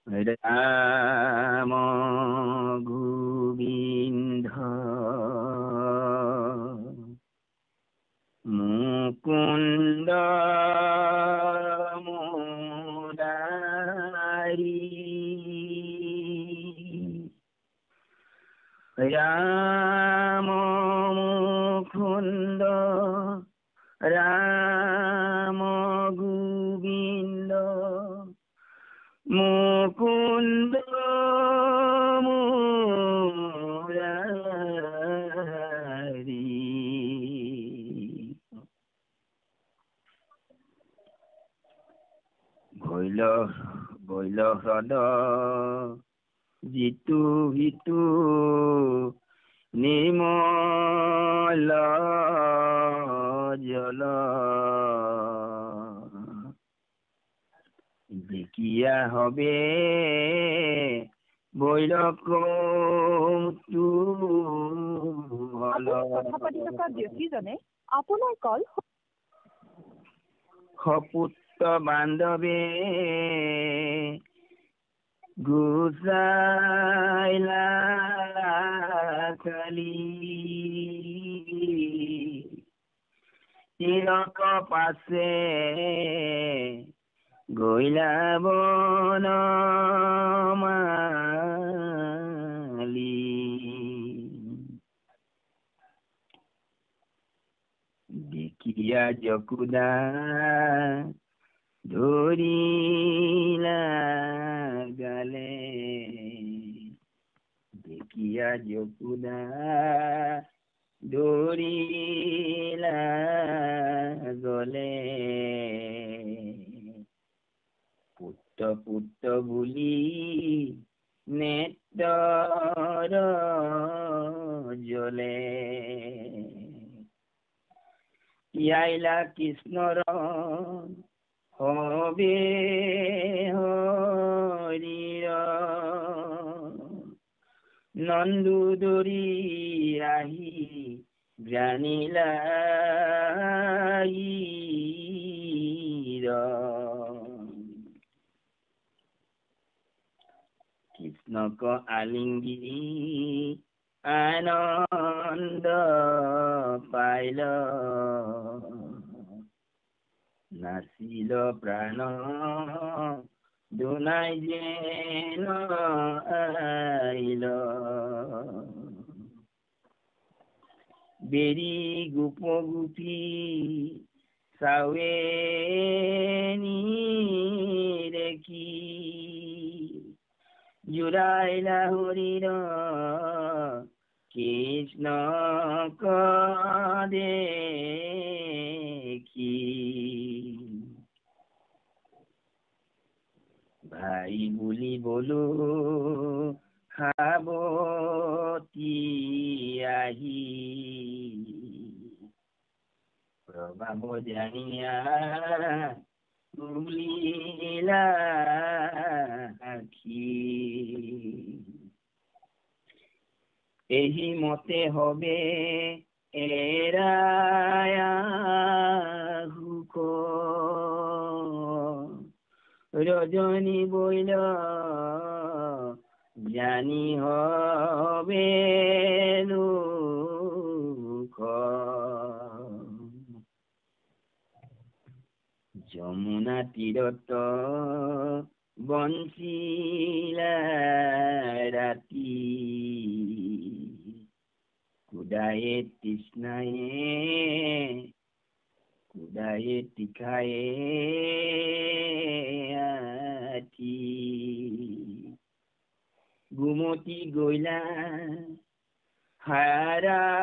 ৰাম গোবিন্দ মুকুন্দ মুৰাৰী ৰাম মুকুন্দ ৰাম গোবিন্দ মুকুন্দ মুৰাৰী। ভৈল হ্ৰদ যিটো হিতু নিৰ্মল জল দেখিয়া হবে সপুত্ৰ বান্ধৱে গুচাইলা কালি তিলক পাছে গৈলা বনমালী দেখিয়া যশোদা ধৰিলা গালে দেখিয়া যশোদা ধৰিলা গলে পুত্ৰ বুলি নেত্ৰৰ জ্বলে ইয়াইলা কৃষ্ণৰ হবে হৰিৰ নন্দু দৰি আহি জানিলা কৃষ্ণক আলিংগি আনন্দ পাইল নাচিল প্ৰাণ দুনাই যেন আইল বেৰি গোপ গোপী চাৱে দেখি জুৰাইলা হৰিৰ কৃষ্ণক দেখি ভাই বুলি বলো সাৱতি আহি প্ৰভাৱ জানিয়া তুলিলা আখি এই মতে হবে এৰায়া হুক রজনী বইল জানি হবে লোক যমুনা তীরত বঞ্চিলা রাতি কুদায়ে তৃষ্ণায়ে কুদায়ে তীখায়ে আতি গুমতি গইলা হারাসি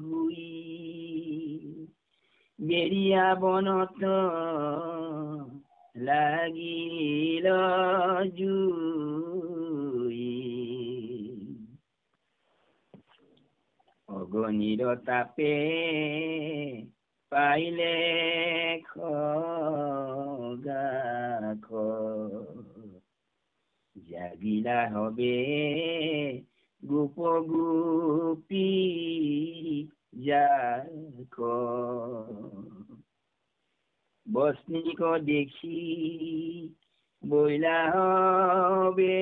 হুই বেরিয়া বনত লাগিল জুই অগণিৰ তাপে পাইলে খগাখ জাগিলা হবে গোপ গোপী যাক বস্নিক দেখি গইলা হবে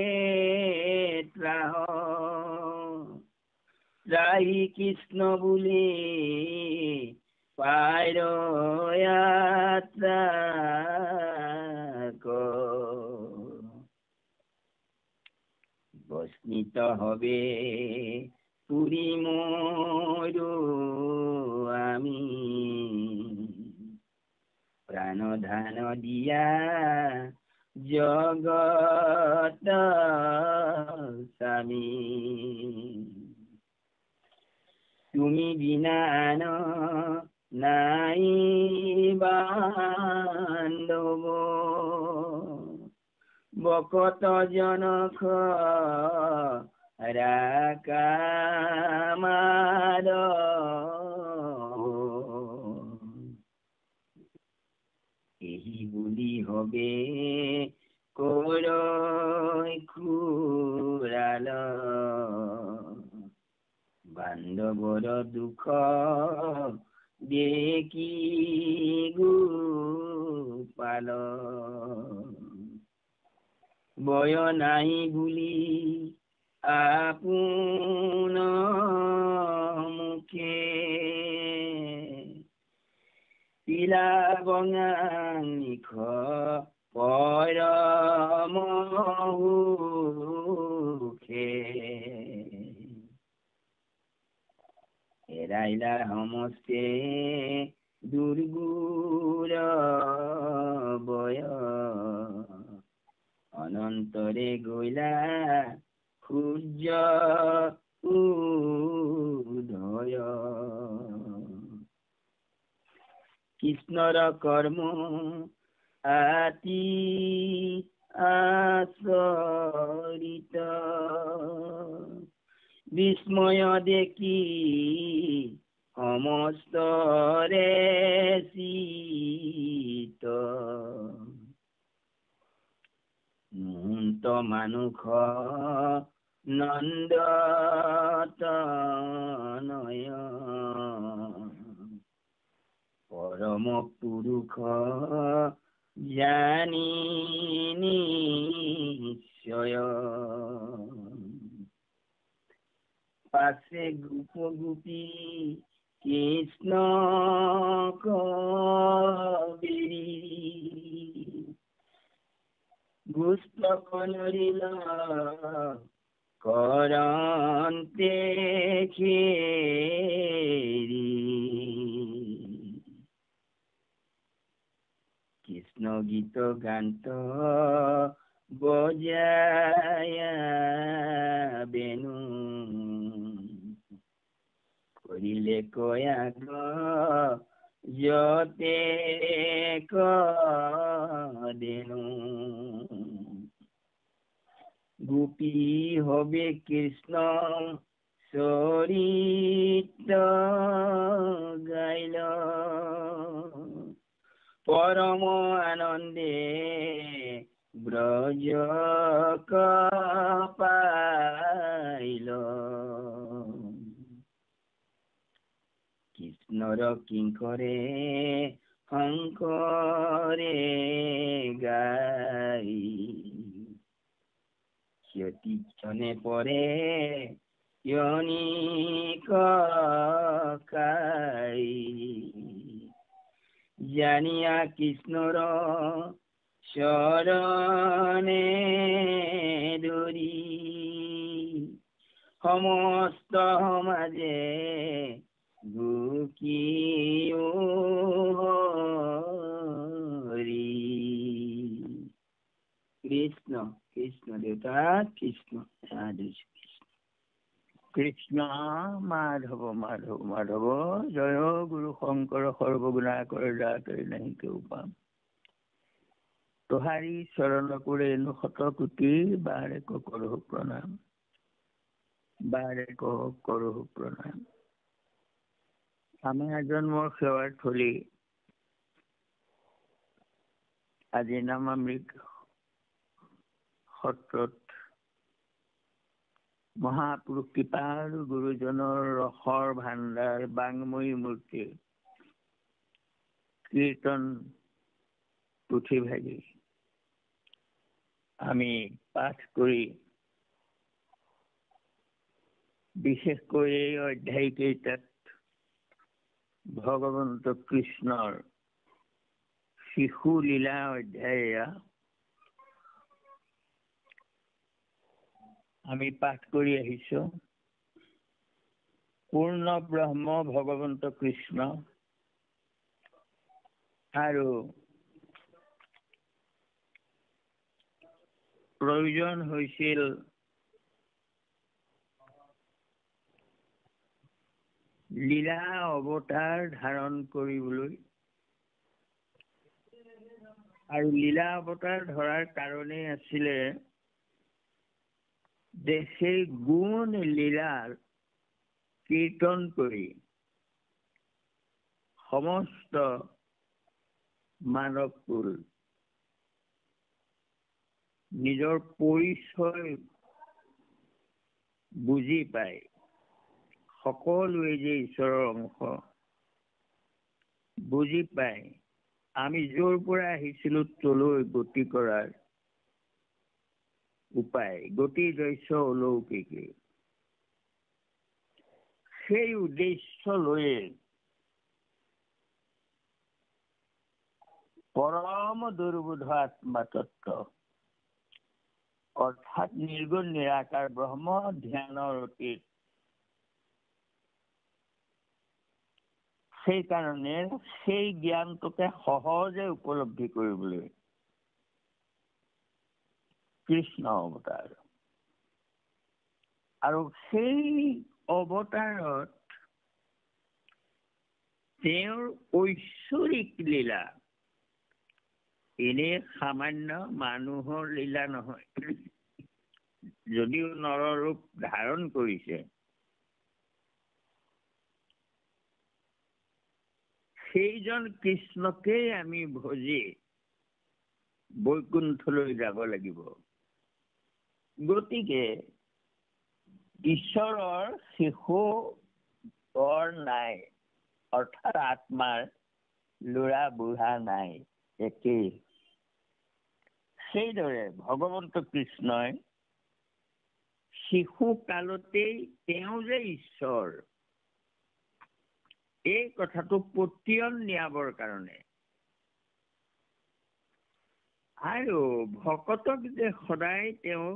ত্রাহ রাহি কৃষ্ণ বলে পাইর যাত্রা বস্মিত হবে পুরী মরু আমি প্রাণধান দিয়া জগত স্বামী তুমি বিনান নাই বান্ধব বকত জনক রাকামার এই বুলি হবে করই খুরাল বান্ধবর দুঃখ দেখি গোপাল বয় নাই বুলি আপোন মুখে পিলা বঙানিখ পরমুখে এরাইলা সমস্তে দুর্গুর বয় অনন্তরে গইলা সূর্য উদয় কৃষ্ণর কর্ম আতি আচরিত বিস্ময় দেখি সমস্তরে শীত মুহূর্ত মানুষ নন্দ তনয় পরম পুরুষ জানি নিশ্চয় পাশে গোপ গোপী কৃষ্ণ কবিরি পুস্তক নরিল করন্তে খেরি কৃষ্ণ গীত গান্ত বজায়া বেনু করিলে কয়াগ যতে কদেনু গোপী হবে কৃষ্ণ চরিত গাইল পরম আনন্দে ব্রজ পাইল কৃষ্ণর কিঙ্করে শঙ্করে গাই ক্ষনে পরে কাই জানিয়া কৃষ্ণর শরণে ধরি সমস্ত সমাজে গুকি হরি কৃষ্ণ কৃষ্ণ দেৱতা কৃষ্ণ সাধু কৃষ্ণ মাধৱ মাধৱ মাধৱ জয় গুৰু শংকৰ সৰ্বগুণাকৰ জাতৰি নাহি কেও পাম তোহাৰী চৰণ কৰে শত কোটি বাৰে কৰোঁ প্ৰণাম বাৰে কৰোঁ প্ৰণাম। আমাৰ জন্মৰ সেৱাৰ থলী আজি নামামৃত সত্ৰত মহাপুৰুষ কৃপাল গুৰুজনৰ ৰসৰ ভাণ্ডাৰ বাংময়ী মূৰ্তি কীৰ্তন পুথি ভাগি আমি পাঠ কৰি বিশেষকৈ এই অধ্যায়কেইটাত ভগৱন্ত কৃষ্ণৰ শিশু লীলা অধ্যায় আমি পাঠ কৰি আহিছো। পূৰ্ণ ব্ৰহ্ম ভগৱন্ত কৃষ্ণ আৰু প্ৰয়োজন হৈছিল লীলা অৱতাৰ ধাৰণ কৰিবলৈ। আৰু লীলা অৱতাৰ ধৰাৰ কাৰণেই আছিলে যে সেই গুণ লীলাৰ কীৰ্তন কৰি সমস্ত মানৱকুল নিজৰ পৰিচয় বুজি পায়, সকলোৱে যে ঈশ্বৰৰ অংশ বুজি পায়, আমি যৰ পৰা আহিছিলো তলৈ গতি কৰাৰ উপায়, গতি দৈশ্য অলৌকিকী, সেই উদ্দেশ্য লৈয়ে পৰম দুৰ্বোধ আত্মা তত্ত্ব অৰ্থাৎ নিৰ্গুণ নিৰাকাৰ ব্ৰহ্ম ধ্যানৰ অতীত, সেইকাৰণে সেই জ্ঞানটোকে সহজে উপলব্ধি কৰিবলৈ কৃষ্ণ অৱতাৰ। আৰু সেই অৱতাৰত তেওঁৰ ঐশ্বৰিক লীলা এনে সামান্য মানুহৰ লীলা নহয়। যদিও নৰৰূপ ধাৰণ কৰিছে, সেইজন কৃষ্ণকেই আমি ভজি বৈকুণ্ঠলৈ যাব লাগিব। গতিকে ঈশ্বৰৰ শিশু বৰ নাই, অৰ্থাৎ আত্মাৰ ল'ৰা বুঢ়া নাই, একেই। সেইদৰে ভগৱন্ত কৃষ্ণই শিশু কালতেই তেওঁ যে ঈশ্বৰ, এই কথাটো পতিয়ন নিয়াবৰ কাৰণে আৰু ভকতক যে সদায় তেওঁ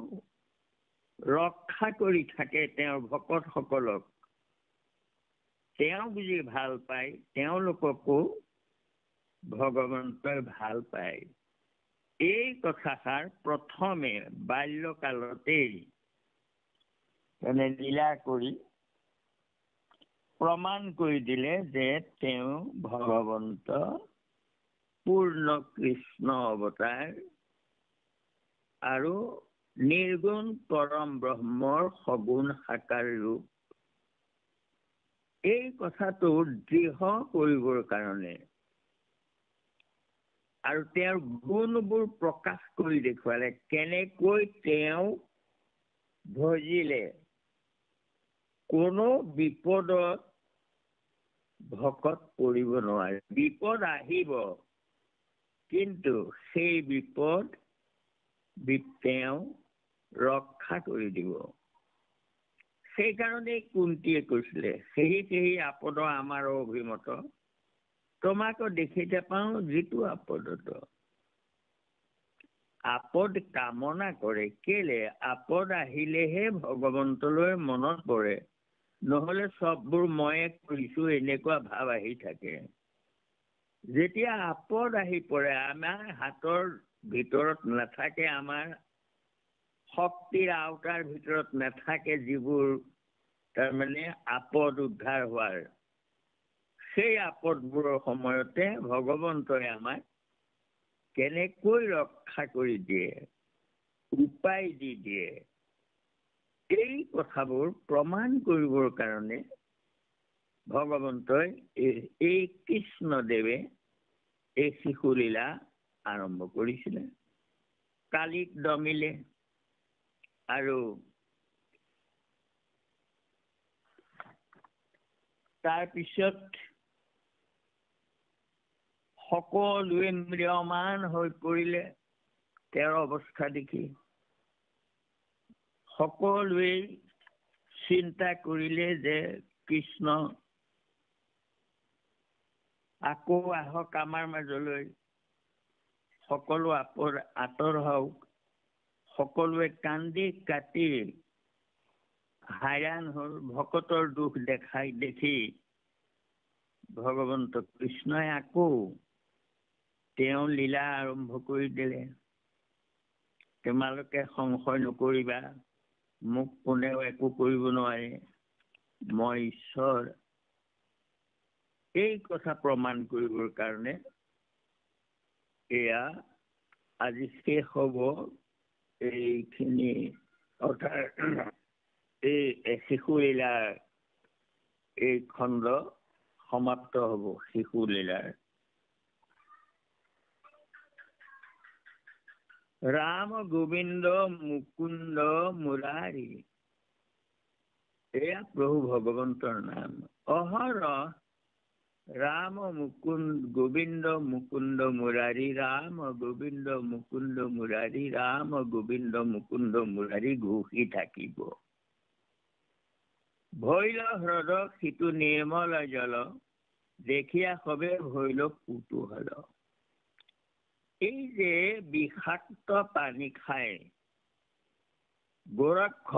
ৰক্ষা কৰি থাকে, তেওঁৰ ভকতসকলক তেওঁ বুজি ভাল পায়, তেওঁলোককো ভগৱন্তই ভাল পায়, এই কথাষাৰ প্ৰথমে বাল্যকালতেই লীলা কৰি প্ৰমাণ কৰি দিলে যে তেওঁ ভগৱন্ত পূৰ্ণ কৃষ্ণ অৱতাৰ আৰু নিৰ্গুণ পৰম ব্ৰহ্মৰ সগুণ সাকাৰ ৰূপ। এই কথাটো দৃঢ় কৰিবৰ কাৰণে আৰু তেওঁৰ গুণবোৰ প্ৰকাশ কৰি দেখুৱালে, কেনেকৈ তেওঁ ভজিলে কোনো বিপদত ভকত পৰিব নোৱাৰে। বিপদ আহিব, কিন্তু সেই বিপদ তেওঁ ৰক্ষা কৰি দিব। সেইকাৰণে কুন্তীয়ে কৈছিলে, সেই আপদ আমাৰ অভিমত, তোমাকো দেখিতে পাওঁ যিটো আপদত। আপদ কামনা কৰে, কেলে আপদ আহিলেহে ভগৱন্তলৈ মনত পৰে, নহলে সববোৰ ময়ে কৰিছো এনেকুৱা ভাৱ আহি থাকে। যেতিয়া আপদ আহি পৰে, আমাৰ হাতৰ ভিতৰত নাথাকে, আমাৰ শক্তিৰ আওতাৰ ভিতৰত নাথাকে, যিবোৰ তাৰমানে আপদ উদ্ধাৰ হোৱাৰ, সেই আপদবোৰৰ সময়তে ভগৱন্তই আমাক কেনেকৈ ৰক্ষা কৰি দিয়ে, উপায় দি দিয়ে, এই কথাবোৰ প্ৰমাণ কৰিবৰ কাৰণে ভগৱন্তই এই কৃষ্ণদেৱে এই শিশুলীলা আৰম্ভ কৰিছিলে। কালিক দমিলে আৰু তাৰপিছত সকলোৱে ম্ৰিয়মান হৈ পৰিলে, তেওঁৰ অৱস্থা দেখি সকলোৱে চিন্তা কৰিলে যে কৃষ্ণ আকৌ আহক আমাৰ মাজলৈ, সকলো আঁতৰ হওক। সকলোৱে কান্দি কাটি হাইৰাণ হল। ভকতৰ দুখ দেখি ভগৱন্ত কৃষ্ণই আকৌ তেওঁ লীলা আৰম্ভ কৰি দিলে। তোমালোকে সংশয় নকৰিবা, মোক কোনেও একো কৰিব নোৱাৰে, মই ঈশ্বৰ। এই কথা প্ৰমাণ কৰিবৰ কাৰণে এয়া আজি শেষ হব এইখিনি, অৰ্থাৎ এই শিশু লীলাৰ এই খণ্ড সমাপ্ত হব। শিশু লীলাৰ ৰাম গোবিন্দ মুকুন্দ মুৰাৰী, এয়া প্ৰভু ভগৱন্তৰ নাম। অহৰহ ৰাম গোবিন্দ মুকুন্দ মুৰাৰী, ৰাম গোবিন্দ মুকুন্দ মুৰাৰী, ৰাম গোবিন্দ মুকুন্দ মুৰাৰী ঘোষি থাকিব। ভৈল হ্ৰদ সিটো নিৰ্মল জল, দেখিয়া সবে ভৈল কুতুহল। এই যে বিষাক্ত পানী খাই গোৰক্ষ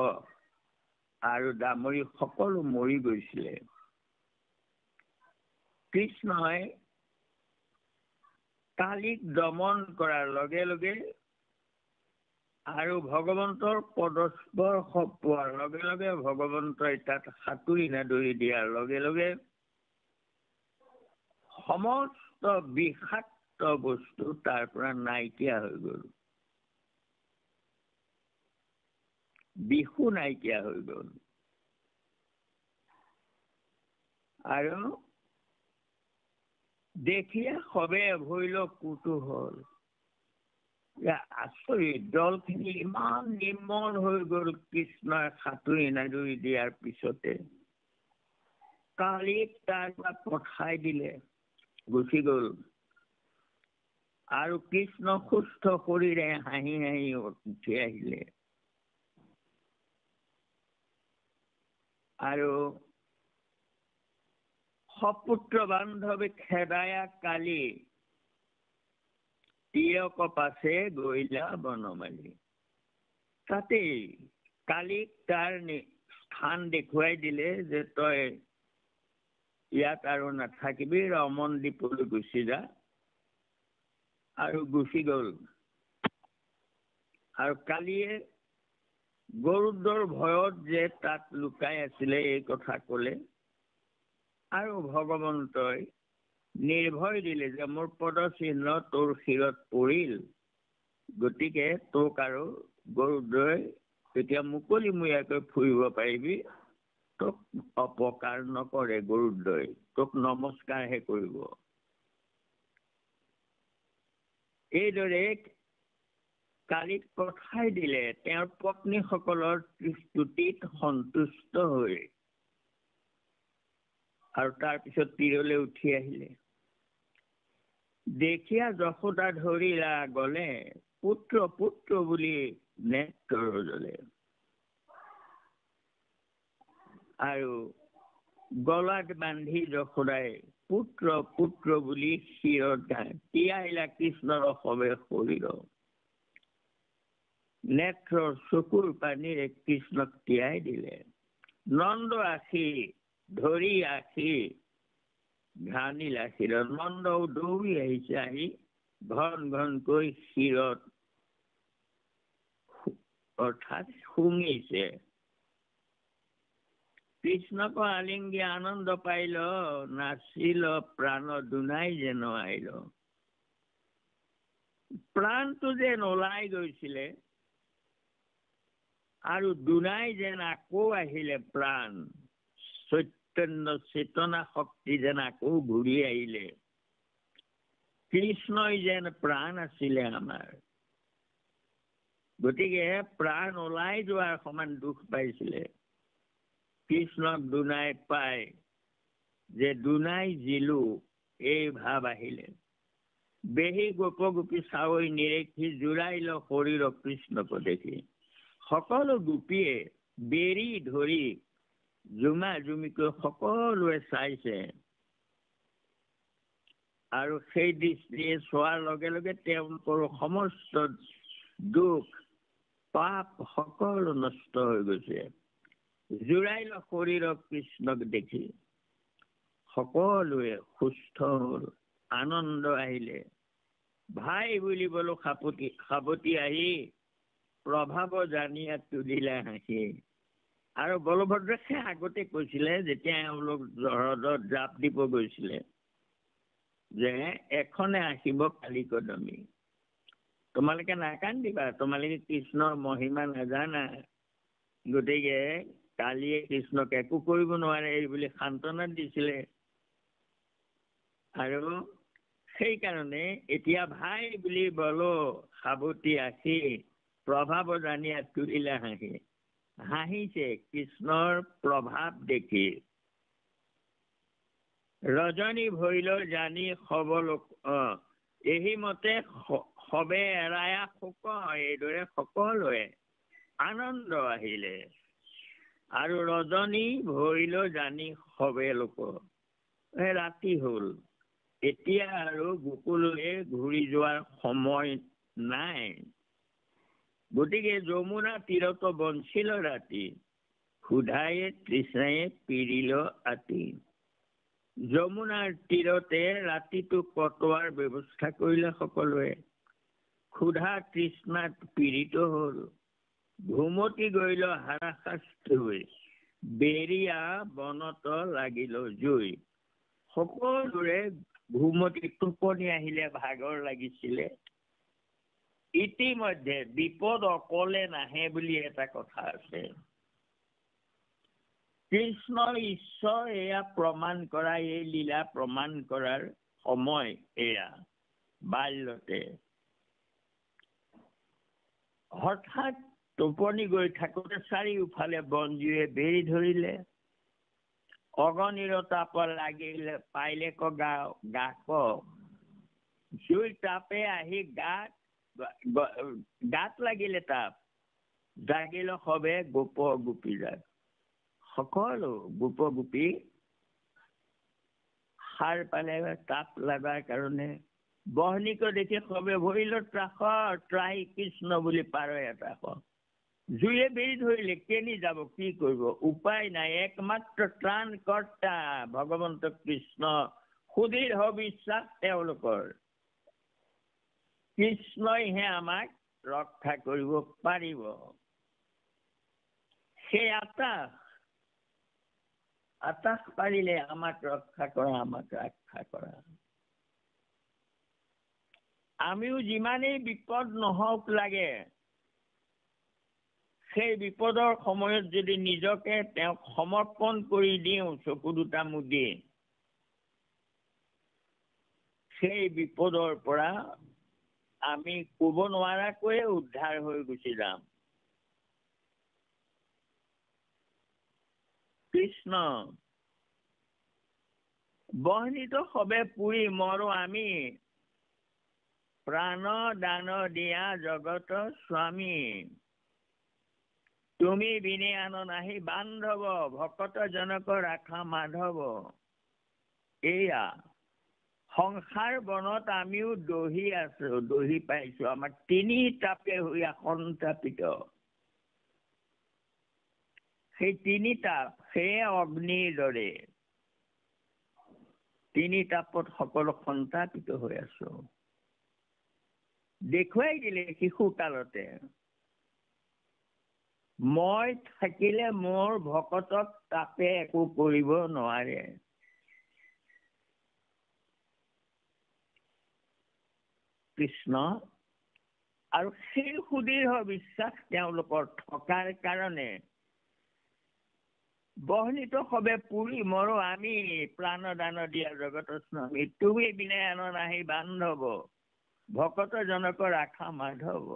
আৰু দামৰী সকলো মৰি গৈছিলে, কৃষ্ণই কালিক দমন কৰাৰ লগে লগে আৰু ভগৱন্তৰ পদস্পৰ্শ পোৱাৰ লগে লগে, ভগৱন্তই তাত সাঁতুৰি নাদৰি দিয়াৰ লগে লগে সমস্ত বিষাক্ত বস্তু তাৰ পৰা নাইকিয়া হৈ গল। বিষু নাইকিয়া হৈ গল। আৰু দেখিয়া সবে ভৈল কুতুহল। আচৰিত, জলখিনি ইমান নিৰ্মল হৈ গল কৃষ্ণই সাঁতুৰি নাদৰি দিয়াৰ পিছতে। কালিক তাৰ পৰা পঠাই দিলে, গুচি গল। আৰু কৃষ্ণ সুস্থ শৰীৰে হাঁহি হাঁহি উঠি আহিলে। আৰু সপুত্ৰ বান্ধৱী খেদায়া কালি, তিয়ক পাছে গৈলা বনমালী। তাতেই কালিক তাৰ স্থান দেখুৱাই দিলে যে তই ইয়াত আৰু নাথাকিবি, ৰমন দ্বীপলৈ গুচি যা। আৰু গুচি গল। আৰু কালিয়ে গৰুডৰ ভয়ত যে তাত লুকাই আছিলে এই কথা কলে। আৰু ভগৱন্তই নিৰ্ভয় দিলে যে মোৰ পদচিহ্ন তোৰ শিৰত পৰিল, গতিকে তোক আৰু গৰুডই তেতিয়া মুকলিমূৰীয়াকৈ ফুৰিব পাৰিবি, তোক অপকাৰ নকৰে গৰুডই, তোক নমস্কাৰহে কৰিব। এইদৰে কালিক পঠাই দিলে তেওঁৰ পত্নীসকলৰ স্তুতিত সন্তুষ্ট হৈ। আৰু তাৰপিছত তীৰলৈ উঠি আহিলে। দেখিয়া যশোদা ধৰিলা গলে, পুত্ৰ পুত্ৰ বুলি নেত্ৰ জ্বলে। আৰু গলাত বান্ধি যশোদাই পুত্ৰ পুত্ৰ বুলি শিৰত তিয়াইলা কৃষ্ণৰ সবে শৰীৰ। নেত্ৰৰ চকুৰ পানীৰে কৃষ্ণক তিয়াই দিলে। নন্দ আশী ধৰি আশী ঘানিলা শিৰত। নন্দও দৌৰি আহিছে, আহি ঘন ঘনকৈ শিৰত অৰ্থাৎ শুঙিছে। কৃষ্ণক আলিংগি আনন্দ পাইল, নাচিল প্ৰাণ দুনাই যেন আইল। প্ৰাণটো যেন ওলাই গৈছিলে আৰু দুনাই যেন আকৌ আহিলে প্ৰাণ। চৈতন্য চেতনা শক্তি যেন আকৌ ঘূৰি আহিলে। কৃষ্ণই যেন প্ৰাণ আছিলে আমাৰ। গতিকে প্ৰাণ ওলাই যোৱাৰ সমান দুখ পাইছিলে। কৃষ্ণক দুনাই পাই যে দুনাই জিলো, এই ভাৱ আহিলে। বেহি গোপ গোপী চাৱৈ নিৰেখি জোৰাইল শৰীৰ কৃষ্ণক দেখি। সকলো গোপীয়ে বেৰি ধৰি জুমা জুমিকৈ সকলোৱে চাইছে আৰু সেই দৃষ্টিয়ে চোৱাৰ লগে লগে তেওঁলোকৰ সমস্ত দুখ পাপ সকলো নষ্ট হৈ গৈছে। জোৰাইল শৰীৰক কৃষ্ণক দেখি সকলোৱে সুস্থ হ'ল, আনন্দ আহিলে। ভাই বুলিবলৈ সাৱতি আহি প্ৰভাৱ জানিয়া তুলিলে হাঁহি। আৰু বলভদ্ৰকে আগতে কৈছিলে, যেতিয়া এওঁলোক জৰদত জাপ দিব গৈছিলে, যে এখনে আহিব কালি কদমী, তোমালোকে নাকান্দিবা, তোমালোকে কৃষ্ণৰ মহিমা নাজানা, গতিকে কালিয়ে কৃষ্ণক একো কৰিব নোৱাৰে এই বুলি সান্তনা দিছিলে। আৰু সেইকাৰণে এতিয়া ভাই বুলি বলো সাৱতি আহি প্ৰভাৱ জানিয়া তুলিলে হাঁহি। হাঁহিছে কৃষ্ণৰ প্ৰভাৱ দেখি। ৰজনী ভৈল জানি এই মতে সবে এৰায়া শোক। এইদৰে সকলোৱে আনন্দ আহিলে। আৰু ৰজনী ভৈল জানি সবে লোক। ৰাতি হ'ল, এতিয়া আৰু গোকুললৈ ঘূৰি যোৱাৰ সময় নাই। গতিকে যমুনা তীৰত বঞ্চিল ৰাতি, ক্ষুধায়ে তৃষ্ণায়ে পীড়িল আতি। যমুনাৰ তীৰতে ৰাতিটো কটোৱাৰ ব্যৱস্থা কৰিলে সকলোৱে। ক্ষুধা তৃষ্ণাত পীড়িত হ'ল, ঘুমতি গৈ হাৰাশাস্তি হৈ, বেৰিয়া বনত লাগিল জুই। সকলোৰে ঘুমতি টোপনি আহিলে, ভাগৰ লাগিছিলে। ইতিমধ্যে বিপদ অকলে নাহে বুলি এটা কথা আছে। কৃষ্ণ ঈশ্বৰ এয়া প্ৰমাণ কৰা, এই লীলা প্ৰমাণ কৰাৰ সময় এয়া বাল্যতে। হঠাৎ টোপনি গৈ থাকোতে চাৰিওফালে বনজুয়ে বেৰি ধৰিলে। অগণিৰ তাপ লাগিলে পাইলে গাক। জুই তাপে আহি গাত লাগিলে তাপ। জাগিল সবে গোপ গোপী জাক। সকলো গোপ গোপী সাৰ পালে তাপ লগাৰ কাৰণে। বহনিক দেখি সবে ভৰিল ত্ৰাস, ত্ৰাহি কৃষ্ণ বুলি পাৰে এটা। জুয়ে বেৰি ধৰিলে, কেনি যাব, কি কৰিব, উপায় নাই। একমাত্ৰ ত্ৰাণ কৰ্তা ভগৱন্ত কৃষ্ণ। সুদৃঢ় বিশ্বাস তেওঁলোকৰ, কৃষ্ণইহে আমাক ৰক্ষা কৰিব পাৰিব। সেই আতাস পাৰিলে আমাক ৰক্ষা কৰা, আমাক ৰক্ষা কৰা। আমিও যিমানেই বিপদ নহওক লাগে, সেই বিপদৰ সময়ত যদি নিজকে তেওঁক সমৰ্পণ কৰি দিওঁ, চকু দুটা মুদি, সেই বিপদৰ পৰা আমি ক'ব নোৱাৰাকৈয়ে উদ্ধাৰ হৈ গুচি যাম। কৃষ্ণ বহনিত সবে পুৰি মৰো আমি, প্ৰাণ দান দিয়া জগত স্বামী। তুমি বিনে আন নাহি বান্ধৱ, ভকত জনক ৰাখা মাধৱ। এয়া সংসাৰ বনত আমিও দহি আছো, দহি পাইছো। আমাৰ তিনি তাপে হৈ সন্তাপিত। সেই তিনি তাপ, সেয়ে অগ্নিৰ দৰে। তিনি তাপত সকলো সন্তাপিত হৈ আছো। দেখুৱাই দিলে শিশুকালতে, মই থাকিলে মোৰ ভকতক তাপে একো কৰিব নোৱাৰে। কৃষ্ণ আৰু সেই সুদৃঢ় বিশ্বাস তেওঁলোকৰ থকাৰ কাৰণে বহনিত সবে পুৰি মৰো আমি, প্ৰাণ দান দিয়া জগত স্বামী। তুমি বিনে আন নাহি বান্ধৱ, ভকত জনক ৰাখা মাধৱ।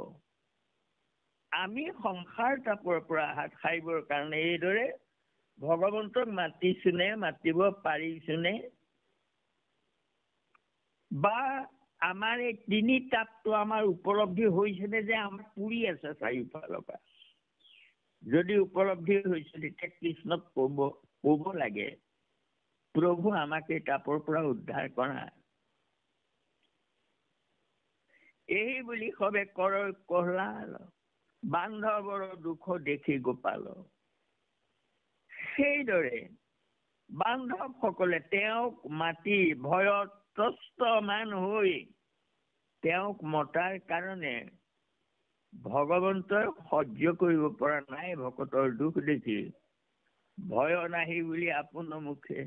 আমি সংসাৰ তাপৰ পৰা হাত সাৰিবৰ কাৰণে এইদৰে ভগৱন্তক মাতিছোনে, মাতিব পাৰিছোনে, বা আমাৰ এই তিনি তাপটো আমাৰ উপলব্ধি হৈছেনে যে আমাৰ পুৰি আছে চাৰিওফালৰ পৰা? যদি উপলব্ধি হৈছে তেতিয়া কৃষ্ণক ক'ব লাগে, প্ৰভু আমাক এই তাপৰ পৰা উদ্ধাৰ কৰা। এই বুলি সবে কৰ কহলাল, বান্ধৱৰ দুখ দেখি গোপাল। সেইদৰে বান্ধৱসকলে তেওঁক মাতি ভয়ত ত্ৰস্তমান হৈ তেওঁক মতাৰ কাৰণে ভগৱন্তই সহ্য কৰিব পৰা নাই ভকতৰ দুখ দেখি। ভয় নাহি বুলি আপোন মুখে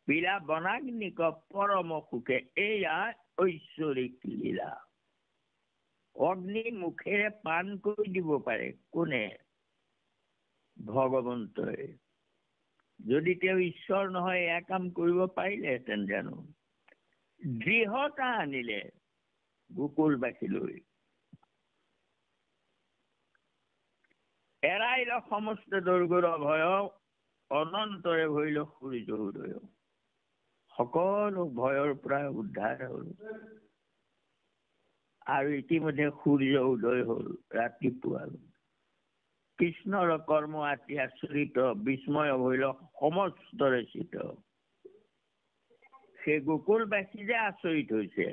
পীড়া বনাগ্নিক পৰম সুখে, এয়া ঐশ্বৰিক লীলা। অগ্নি মুখেৰে পান কৰি দিব পাৰে কোনে? ভগৱন্তই। যদি তেওঁ ঈশ্বৰ নহয় এয়া কাম কৰিব পাৰিলেহেঁতেন জানো? দৃঢ়তা আনিলে গোকুলবাসীলৈ। এৰাইল সমস্ত দুৰ্গৰ ভয়, অনন্তৰে ভৰিল সূৰ্য উদয়। সকলো ভয়ৰ পৰা উদ্ধাৰ হ'ল। আৰু ইতিমধ্যে সূৰ্য উদয় হ'ল, ৰাতিপুৱা। কৃষ্ণৰ কৰ্ম আতি আচৰিত, বিস্ময় হইল সমস্তৰে চিত। সেই গোকুলবাসী যে আচৰিত হৈছে,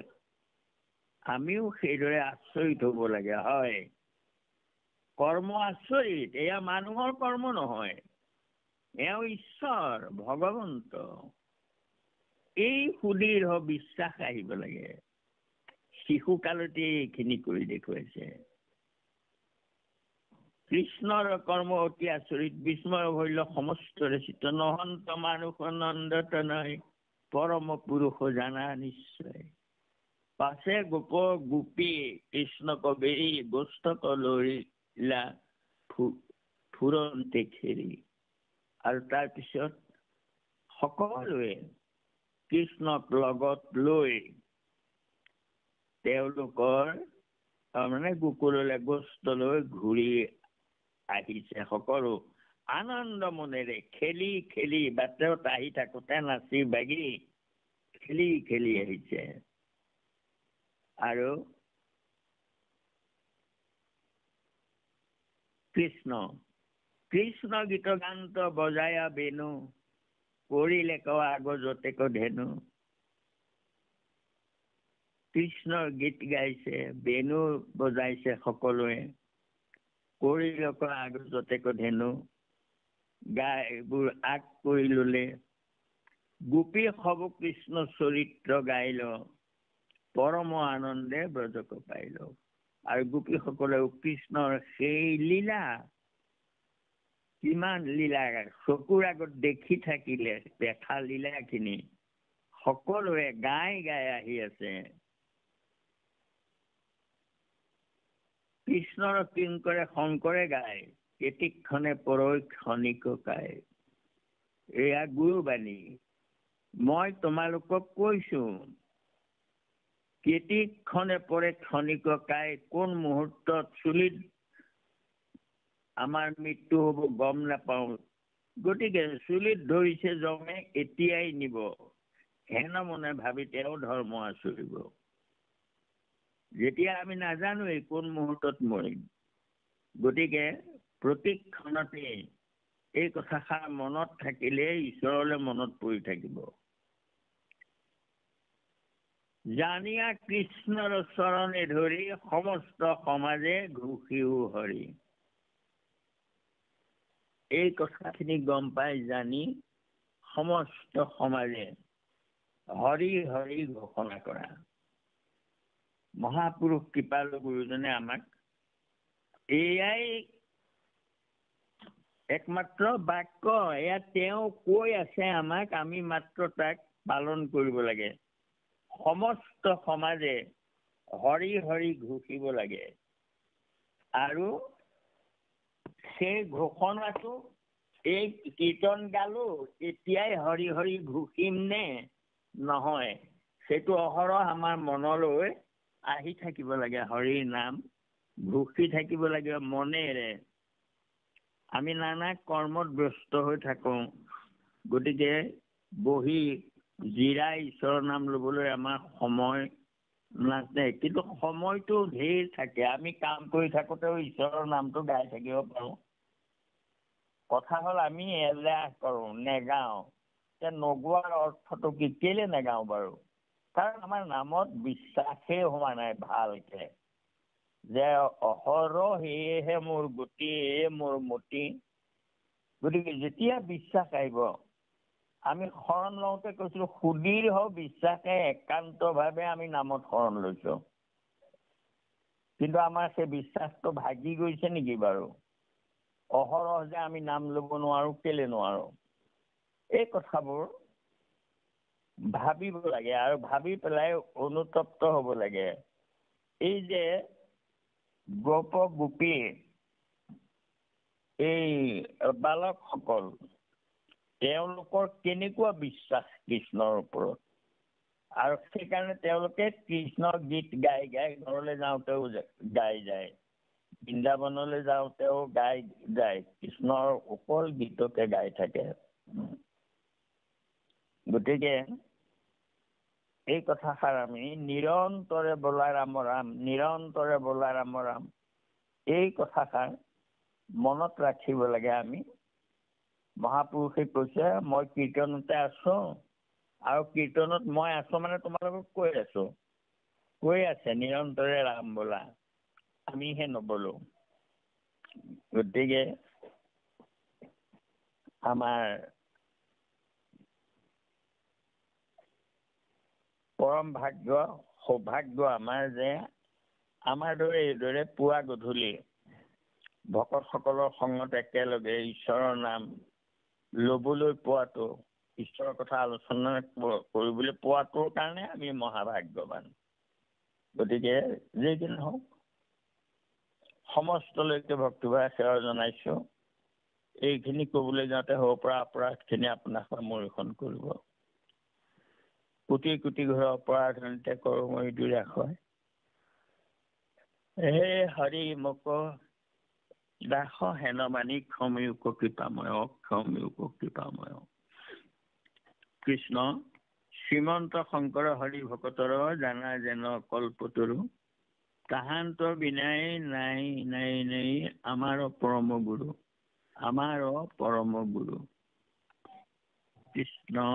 আমিও সেইদৰে আচৰিত হব লাগে। হয়, কৰ্ম আচৰিত, এয়া মানুহৰ কৰ্ম নহয়, এওঁ ঈশ্বৰ ভগৱন্ত। এই সুদৃঢ় বিশ্বাস আহিব লাগে। শিশুকালতে এইখিনি কৰি দেখুৱাইছে। কৃষ্ণৰ কৰ্ম অতি আচৰিত, বিস্ময় হইল সমস্তৰে চিত। নহন্ত মানুষ নন্দত নাই, পৰম পুৰুষ জানা নিশ্চয়। পাছে গোপ গোপী কৃষ্ণক বেৰি, গোষ্ঠক লৰিলা ফুৰন্তে খেৰি। আৰু তাৰপিছত সকলোৱে কৃষ্ণক লগত লৈ তেওঁলোকৰ তাৰমানে গোকুললৈ গোষ্ঠলৈ ঘূৰি আহিছে। সকলো আনন্দ মনেৰে খেলি খেলি বাটত আহি থাকোতে নাচি বাগি খেলি খেলি আহিছে। আৰু কৃষ্ণ গীত গান্ত বজায়া বেনু, কৰিলে ক আগজতে ক ধেনু। কৃষ্ণৰ গীত গাইছে, বেনু বজাইছে সকলোৱে, কৰিলে ক আগজতে ক ধেনু। গাইবোৰ আগ কৰি ললে, গোপী সব কৃষ্ণ চৰিত্ৰ গাইল, পৰম আনন্দে ব্ৰজক পাইল। আৰু গোপীসকলেও কৃষ্ণৰ সেই লীলা, কিমান লীলা চকুৰ আগত দেখি থাকিলে, দেখা লীলাখিনি সকলোৱে গাই গাই আহি আছে। কৃষ্ণৰ কিংকৰে শংকৰে গায়, কেতিক্ষণে পৰৈ ক্ষণিক কায়। এয়া গুৰুবাণী, মই তোমালোকক কৈছো, কেতিক্ষণে পৰে ক্ষণিক কায়। কোন মুহূৰ্তত চুলিত আমাৰ মৃত্যু হব গম নাপাওঁ। গতিকে চুলিত ধৰিছে জমে, এতিয়াই নিব হেন মনে ভাবি তেওঁ ধৰ্ম আচৰিব। যেতিয়া আমি নাজানোৱেই কোন মুহূৰ্তত মৰিম, গতিকে প্ৰতিক্ষণতে এই কথাষাৰ মনত থাকিলে ঈশ্বৰলৈ মনত পৰি থাকিব। জানিয়া কৃষ্ণৰ চৰণে ধৰি, সমস্ত সমাজে ঘোষিও হৰি। এই কথাখিনি গম পাই জানি সমস্ত সমাজে হৰি হৰি ঘোষণা কৰা। মহাপুৰুষ কৃপালু গুৰুজনে আমাক এয়াই একমাত্ৰ বাক্য, এয়া তেওঁ কৈ আছে আমাক, আমি মাত্ৰ তাক পালন কৰিব লাগে। সমস্ত সমাজে হৰি হৰি ঘোষিব লাগে। আৰু সেই ঘোষণাটো, এই কীৰ্তন গালো এতিয়াই হৰি হৰি ঘোষিম নে নহয়, সেইটো অহৰহ আমাৰ মনলৈ আহি থাকিব লাগে। হৰিৰ নাম ঘোষি থাকিব লাগে মনেৰে। আমি নানা কৰ্মত ব্যস্ত হৈ থাকো, গতিকে বহি জিৰাই ঈশ্বৰৰ নাম লবলৈ আমাৰ সময় নাচে, কিন্তু সময়টো ধেৰ থাকে। আমি কাম কৰি থাকোঁতেও ঈশ্বৰৰ নামটো গাই থাকিব পাৰোঁ। কথা হ'ল আমি এলাহ কৰোঁ, নেগাওঁ। নগোৱাৰ অৰ্থটো কি, কেলে নেগাওঁ বাৰু? কাৰণ আমাৰ নামত বিশ্বাসেই হোৱা নাই ভালকে, যে অহৰহ সেয়েহে মোৰ গতি, মোৰ মতি। গতিকে যেতিয়া বিশ্বাস আহিব, আমি শৰণ লওঁতে কৈছিলো সুদৃঢ় বিশ্বাসে একান্তভাৱে আমি নামত শৰণ লৈছো। কিন্তু আমাৰ সেই বিশ্বাসটো ভাগি গৈছে নেকি বাৰু? অহৰহ যে আমি নাম ল'ব নোৱাৰো, কেলে নোৱাৰো? এই কথাবোৰ ভাবিব লাগে, আৰু ভাবি পেলাই অনুতপ্ত হ'ব লাগে। এই যে গোপ গোপী এই বালকসকল, তেওঁলোকৰ কেনেকুৱা বিশ্বাস কৃষ্ণৰ ওপৰত, আৰু সেইকাৰণে তেওঁলোকে কৃষ্ণৰ গীত গাই গাই ঘৰলৈ যাওঁতেও গাই যায়, বৃন্দাবনলৈ যাওঁতেও গাই যায়, কৃষ্ণৰ অকল গীতকে গাই থাকে। গতিকে এই কথাষাৰ আমি নিৰন্তৰে বোলা ৰাম ৰাম, নিৰন্তৰে বোলা ৰাম ৰাম, এই কথাষাৰ মনত ৰাখিব লাগে। আমি মহাপুৰুষে কৈছে, মই কীৰ্তনতে আছো, আৰু কীৰ্তনত মই আছো মানে তোমালোকক কৈ আছো, কৈ আছে নিৰন্তৰে ৰাম বোলা, আমিহে নবোলো। গতিকে আমাৰ পৰম ভাগ্য, সৌভাগ্য আমাৰ যে আমাৰ দৰে এইদৰে পুৱা গধূলি ভকতসকলৰ সংগত একেলগে ঈশ্বৰৰ নাম ল'বলৈ পোৱাটো, ঈশ্বৰৰ কথা আলোচনা কৰিবলৈ পোৱাটোৰ কাৰণে আমি মহাভাগ্যৱান। গতিকে যি কি নহওক, সমস্তলৈকে ভক্তিভাৱ সেৱা জনাইছো। এইখিনি ক'বলৈ যাওঁতে হ'ব পৰা অপৰাধখিনি আপোনাক সমৰ্পণ কৰিব। কোটি কোটি ঘৰৰ অপৰাধনিতে কৰো মই দূৰে হয়। হে হৰি মোক দাস হেন মানি ক্ষময়োগ কৃপাময়, অক্ষময়োগ কৃপাময়। কৃষ্ণ শ্ৰীমন্ত শংকৰ হৰি ভকতৰ জানা যেন কল্পতৰু, তাহান্তৰ বিনাই নাই নাই নাই আমাৰ পৰম গুৰু, আমাৰ পৰম গুৰু। কৃষ্ণ।